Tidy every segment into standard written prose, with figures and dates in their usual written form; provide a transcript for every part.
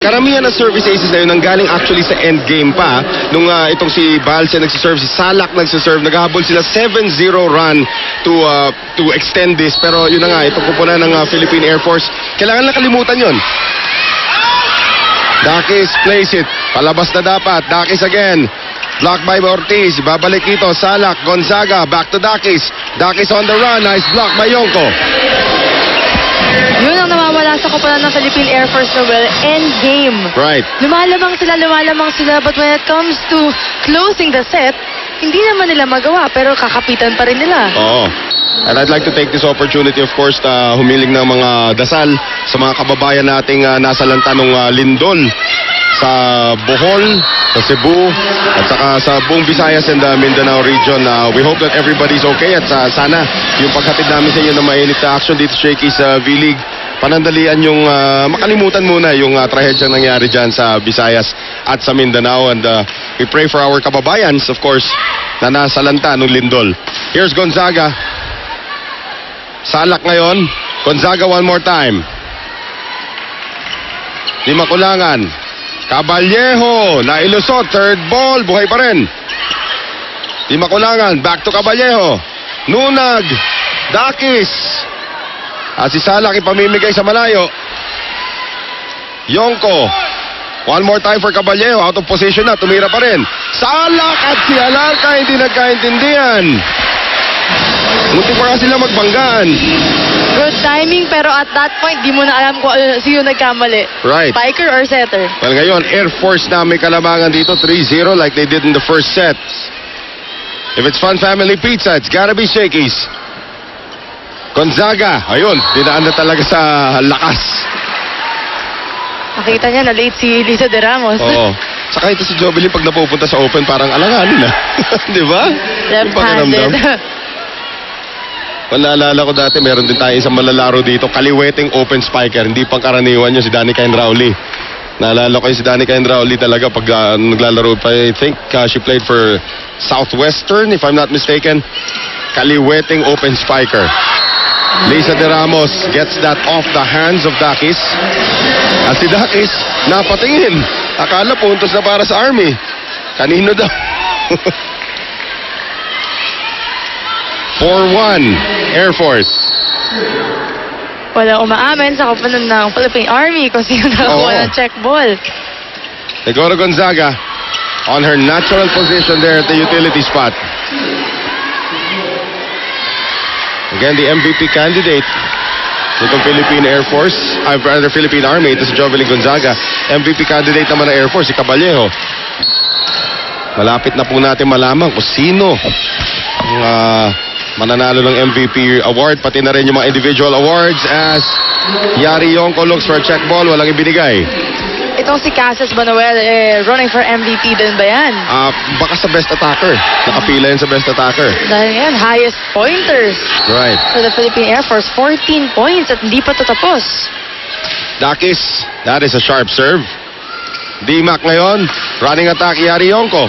Karamihan ng service aces na yun nanggaling actually sa end game pa. Nung itong si Balse nagsiserve, si Salak nagsiserve, naghahabol sila 7-0 run to extend this. Pero yun na nga, itong kupunan ng Philippine Air Force, kailangan lang kalimutan yun. Dakis plays it. Palabas na dapat. Dakis again. Blocked by Ortiz. Babalik dito. Salak, Gonzaga. Back to Dakis. Dakis on the run. Nice block by Yonko. Yun ang nawawala sa koponan ng Philippine Air Force, Noel. End game. Right. Lumalamang sila. But when it comes to closing the set, hindi naman nila magawa. Pero kakapitan pa rin nila. Oo. And I'd like to take this opportunity, of course, humiling ng mga dasal sa mga kababayan nating nasa lanta ng Lindol, sa Bohol, sa Cebu, at saka sa buong Visayas and Mindanao region. We hope that everybody's okay at sana yung paghatid namin sa inyo ng mainit na action dito sa Shakey's V-League, panandalian yung makalimutan muna yung trahedyang nangyari dyan sa Visayas at sa Mindanao. And we pray for our kababayans, of course, na nasa lanta ng Lindol. Here's Gonzaga. Salak ngayon. Gonzaga one more time. Di makulangan. Caballejo. Nailusot. Third ball. Buhay pa rin. Di makulangan. Back to Caballejo. Nunag. Dakis. Si Salak ipamimigay sa malayo. Yonko. One more time for Caballejo. Out of position na. Tumira pa rin. Salak at si Alarca hindi nagkaintindihan. Munti pa nga sila magbanggaan. Good timing, pero at that point, di mo na alam kung sino nagkamali. Right. Spiker or setter. Well, ngayon, Air Force na may kalamangan dito, 3-0 like they did in the first set. If it's Fun Family Pizza, it's gotta be Shakey's. Gonzaga, ayun, dinaan na talaga sa lakas. Nakita niya na late si Lisa de Ramos. Oo. Saka ito si Jovelyn pag napupunta sa open, parang alanganin na. Di ba? Left-handed. Naalala ko dati, meron din tayo isang malalaro dito, kaliweting open spiker. Hindi pang karaniwan yun, si Danica Enrauli. Naalala ko yung si Danica Enrauli talaga pag naglalaro pa. I think she played for Southwestern, if I'm not mistaken. Kaliweting open spiker. Lisa de Ramos gets that off the hands of Dakis. At si Dakis, napatingin. Akala puntos na para sa Army. Kanino daw? 4-1, Air Force. Wala umaamin sa koponan ng Philippine Army kung sino nakakuha ng check ball. They go to Gonzaga on her natural position there at the utility spot. Again, the MVP candidate nitong Philippine Air Force, rather Philippine Army, ito si Jovelyn Gonzaga. MVP candidate naman ng Air Force, si Caballejo. Malapit na po natin malaman kung sino ang mananalo ng MVP award, pati na rin yung mga individual awards as Yari Yonko looks for a check ball, walang ibinigay. Itong si Casas Manuel, running for MVP din ba yan? Baka sa best attacker. Nakapila yan sa best attacker. Dahil yan, highest pointers Right. for the Philippine Air Force. 14 points at hindi pa tatapos. Dakis, that is a sharp serve. D-Mac ngayon, running attack, Yari Yonko.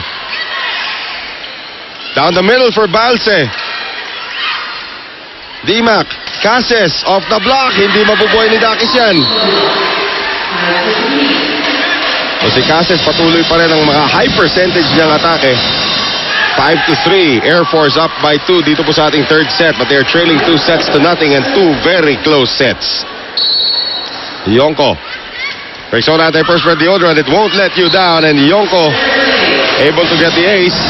Down the middle for Balse. D-Mac, Cases, off the block. Hindi mabubuhay ni Dakis yan. O si Cases patuloy pa rin ang mga high percentage niyang atake. 5-3, Air Force up by 2 dito po sa ating third set. But they're trailing 2 sets to nothing and 2 very close sets. Yonko. Rexona anti-perspirant deodorant, it won't let you down. And Yonko able to get the ace.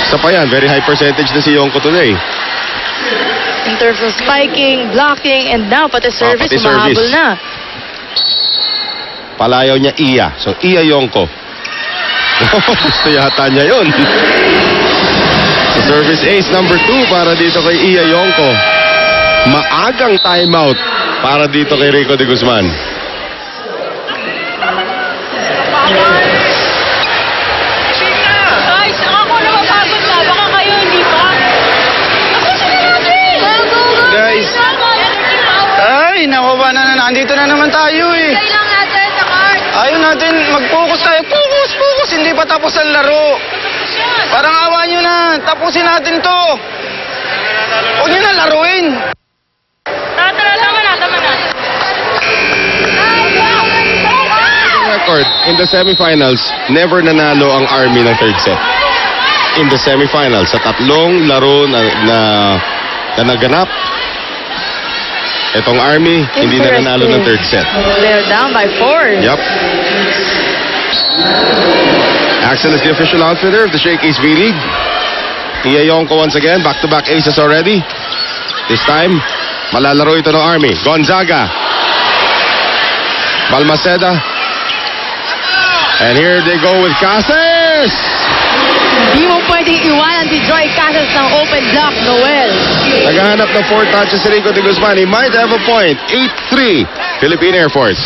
Isa pa yan, very high percentage na si Yonko today. In terms of spiking, blocking, and now pati service, pati humahabol service. na. Palayaw niya Iya. So Iya Yonko. Gusto yata niya yun. So service ace number 2 para dito kay Iya Yonko. Maagang timeout para dito kay Rico de Guzman. Guys, ako napapagod na. Baka kayo hindi pa. Guys. Ay, naku ba na nandito na naman tayo eh. Kailang natin sa card. Ayaw natin mag-focus tayo. Focus! Hindi pa tapos ang laro. Parang awa nyo na. Tapusin natin to. Huwag nyo na laruin. Tama na. record, in the semifinals, never nanalo ang Army ng third set. In the semifinals, sa tatlong laro na naganap, itong Army, hindi na nanalo ng third set. They're down by 4. Yep. Axel is the official outfitter of the Shakey's V-League. Iyayonko once again, back-to-back aces already. This time, malalaro ito ng Army. Gonzaga. Balmaceda. And here they go with Casas. Di mo pwedeng iwanan si Joy Casas ng open block, Noel. Naghahanap ng 4 touches si Rico de Guzman. He might have a point. 8-3, Philippine Air Force.